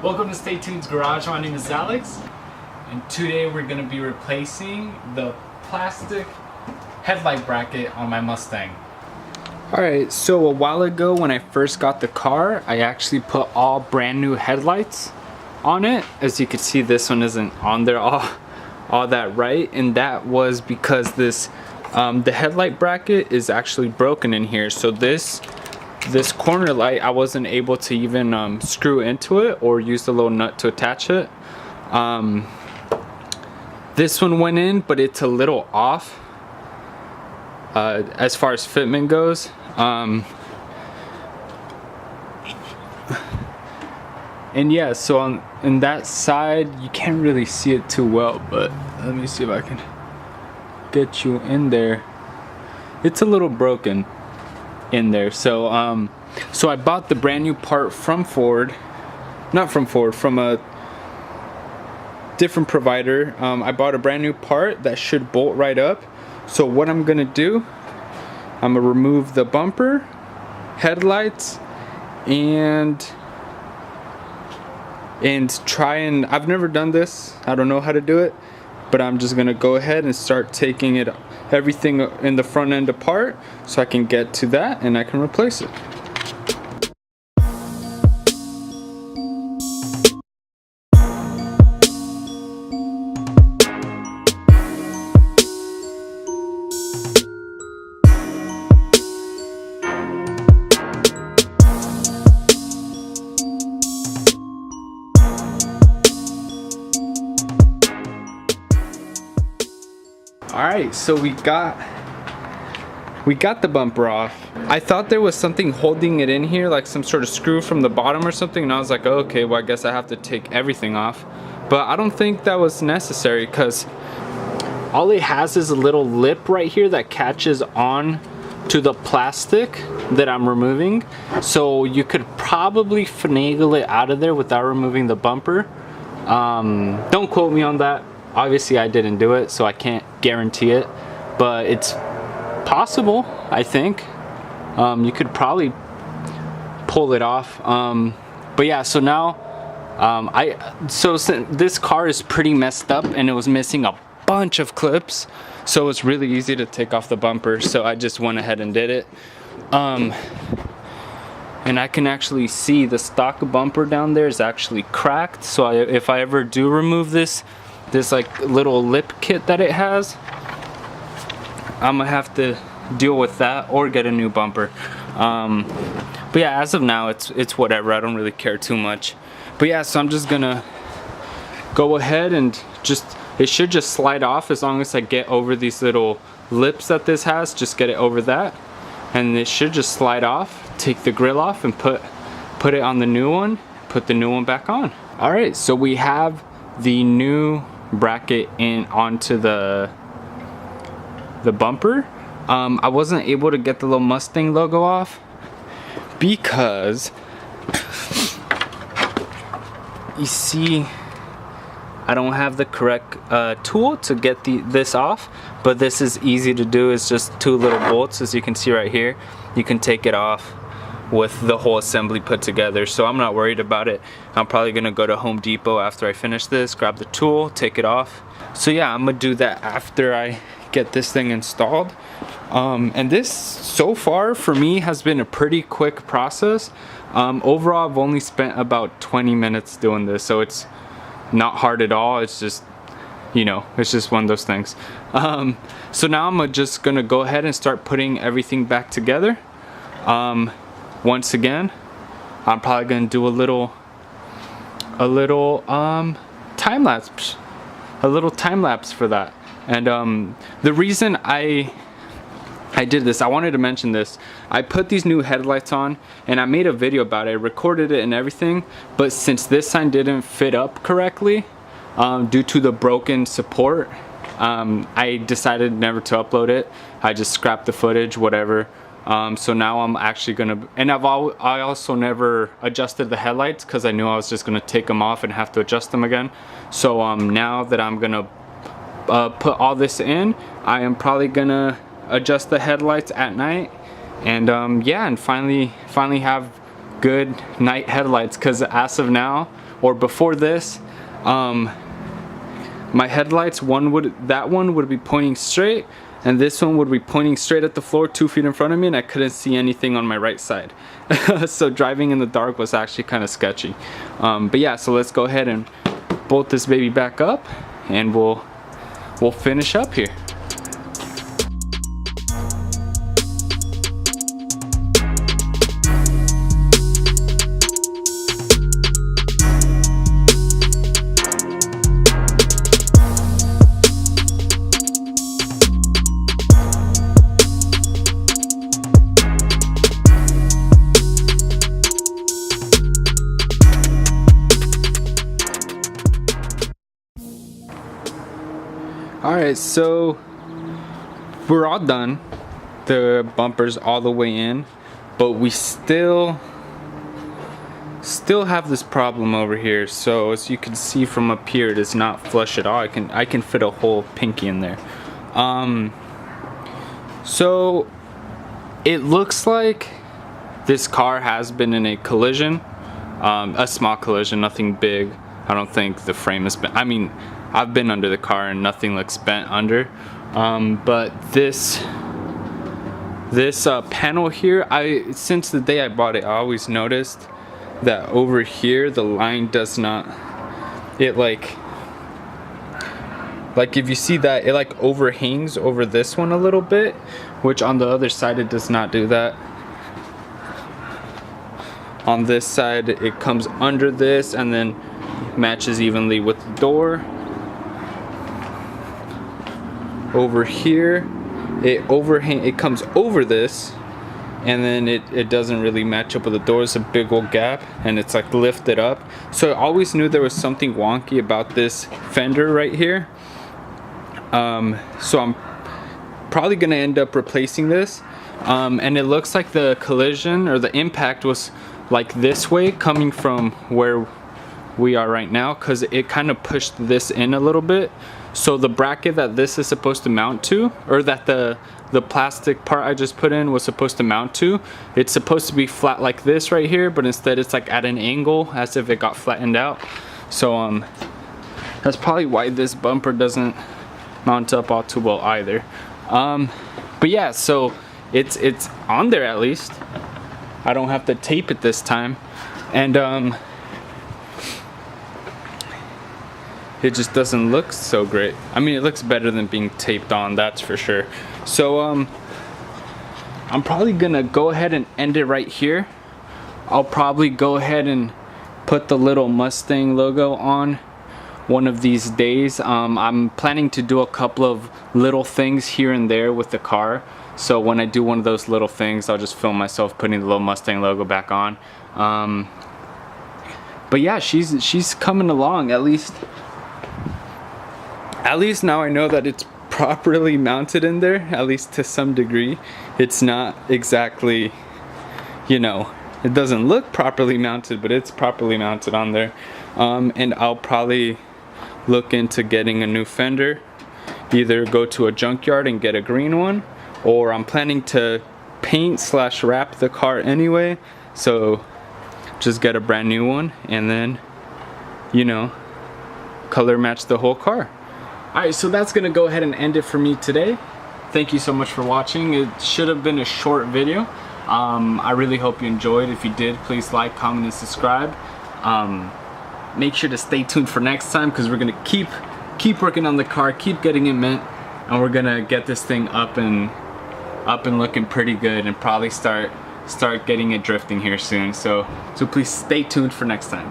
Welcome to Stay Tuned's Garage. My name is Alex, and today we're going to be replacing the plastic headlight bracket on my Mustang. Alright, so a while ago when I first got the car, I actually put all brand new headlights on it. As you can see, this one isn't on there all that right, and that was because this the headlight bracket is actually broken in here. So this corner light, I wasn't able to even screw into it or use the little nut to attach it. This one went in, but it's a little off as far as fitment goes. And yeah, so on that side, you can't really see it too well, but let me see if I can get you in there. It's a little broken in there. So so I bought the brand new part from Ford, from a different provider. I bought a brand new part that should bolt right up. So what I'm gonna do, I'm gonna remove the bumper, headlights, and try and, I've never done this, I don't know how to do it, but I'm just gonna go ahead and start taking everything in the front end apart so I can get to that and I can replace it. Alright, so we got the bumper off. I thought there was something holding it in here, like some sort of screw from the bottom or something, and I was like, oh, okay, well I guess I have to take everything off. But I don't think that was necessary, because all it has is a little lip right here that catches on to the plastic that I'm removing. So you could probably finagle it out of there without removing the bumper. Don't quote me on that. Obviously I didn't do it, so I can't guarantee it, but it's possible, I think. You could probably pull it off. But yeah, so now this car is pretty messed up and it was missing a bunch of clips, so it's really easy to take off the bumper, so I just went ahead and did it. And I can actually see the stock bumper down there is actually cracked, so if I ever do remove this like little lip kit that it has, I'm gonna have to deal with that or get a new bumper. But yeah, as of now it's whatever, I don't really care too much. But yeah, so I'm just gonna go ahead and it should just slide off as long as I get over these little lips that this has. Just get it over that and it should just slide off. Take the grill off and put it on the new one, put the new one back on. All right, so we have the new bracket in onto the bumper. I wasn't able to get the little Mustang logo off because you see I don't have the correct tool to get this off, but this is easy to do. It's just two little bolts, as you can see right here. You can take it off with the whole assembly put together, so I'm not worried about it. I'm probably gonna go to Home Depot after I finish this, grab the tool, take it off. So yeah, I'm gonna do that after I get this thing installed. And this so far for me has been a pretty quick process. Overall I've only spent about 20 minutes doing this, so it's not hard at all. It's just, you know, it's just one of those things. So now I'm just gonna go ahead and start putting everything back together. Once again, I'm probably gonna do a little time lapse for that. And the reason I did this, I wanted to mention this. I put these new headlights on and I made a video about it. I recorded it and everything, but since this sign didn't fit up correctly due to the broken support, I decided never to upload it. I just scrapped the footage, whatever. So now I'm actually gonna, and I also never adjusted the headlights because I knew I was just gonna take them off and have to adjust them again. So now that I'm gonna put all this in, I am probably gonna adjust the headlights at night, and yeah, and finally have good night headlights, because as of now or before this, my headlights, that one would be pointing straight, and this one would be pointing straight at the floor 2 feet in front of me, and I couldn't see anything on my right side. So driving in the dark was actually kind of sketchy. But yeah, so let's go ahead and bolt this baby back up, and we'll finish up here. Alright, so we're all done. The bumper's all the way in, but we still have this problem over here. So as you can see from up here, it is not flush at all. I can fit a whole pinky in there. So it looks like this car has been in a collision, a small collision, nothing big. I don't think the frame has been, I mean, I've been under the car and nothing looks bent under, but this panel here, since the day I bought it, I always noticed that over here the line does not, it like if you see that, it like overhangs over this one a little bit, which on the other side it does not do that. On this side it comes under this and then matches evenly with the door. Over here it comes over this, and then it doesn't really match up with the door. It's a big old gap and it's like lifted up. So I always knew there was something wonky about this fender right here. So I'm probably gonna end up replacing this, and it looks like the collision or the impact was like this way coming from where we are right now, because it kind of pushed this in a little bit. So the bracket that this is supposed to mount to, or that the plastic part I just put in was supposed to mount to, it's supposed to be flat like this right here, but instead it's like at an angle as if it got flattened out. So that's probably why this bumper doesn't mount up all too well either. But yeah, so it's on there at least. I don't have to tape it this time, and it just doesn't look so great. I mean, it looks better than being taped on, that's for sure. So I'm probably gonna go ahead and end it right here. I'll probably go ahead and put the little Mustang logo on one of these days. I'm planning to do a couple of little things here and there with the car. So when I do one of those little things, I'll just film myself putting the little Mustang logo back on. But yeah, she's coming along. At least now I know that it's properly mounted in there, at least to some degree. It's not exactly, you know, it doesn't look properly mounted, but it's properly mounted on there. And I'll probably look into getting a new fender, either go to a junkyard and get a green one, or I'm planning to paint / wrap the car anyway, so just get a brand new one and then, you know, color match the whole car. Alright, so that's gonna go ahead and end it for me today. Thank you so much for watching. It should have been a short video. I really hope you enjoyed. If you did, please like, comment, and subscribe. Make sure to stay tuned for next time, because we're gonna keep working on the car, keep getting it mint, and we're gonna get this thing up and looking pretty good, and probably start getting it drifting here soon. So please stay tuned for next time.